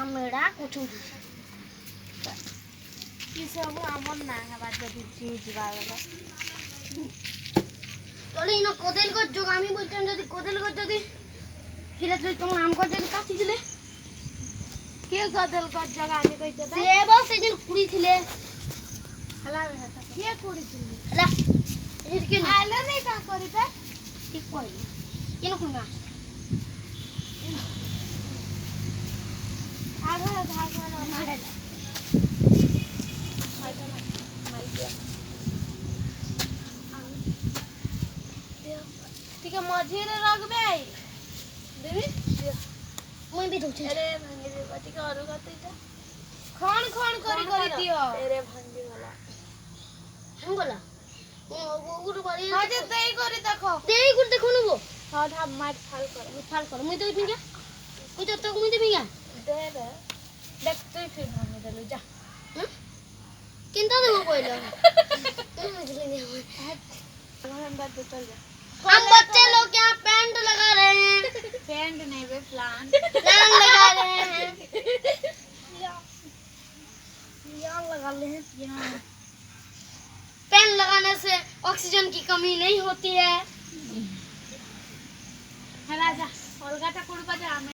मेरा कुछ सब आमन ना हवा जदि जीवा गला चलो इनो कोदेल को जो आमी बोलतम जदि कोदेल को जदि फिर तो तुम नाम को जदि काटी दिले के गदल का जगह आमी कहिते से बस से दिन कुड़ी थिले हला में था के कुड़ी थी हला ए के आले नहीं का करी त ठीक कोई केनो कुना आधा भाग में मारे ठीक है मझे रे रखबे देवी मुई भी दूचे अरे भांगे दे बाटी का और गते जा खान खान करी करी दियो अरे भांगे वाला हम बोला ओ गुरु बारी हां जे तेई करी देखो तेई गुरु देखो नु वो हां था मार फाल कर मुई तो इपिंगा मुई तो मुई तो पिंगा दे दे देख तू फिर भांगे दे जा किंता देबो कोइला हम बात तो चल जा हम बच्चे लोग यहाँ पैंट लगा रहे हैं पेंट नहीं बे प्लांट प्लान लगा रहे हैं यहाँ लगा ले यहाँ पेन लगाने से ऑक्सीजन की कमी नहीं होती है हला जा और गाटा कुड़ बजा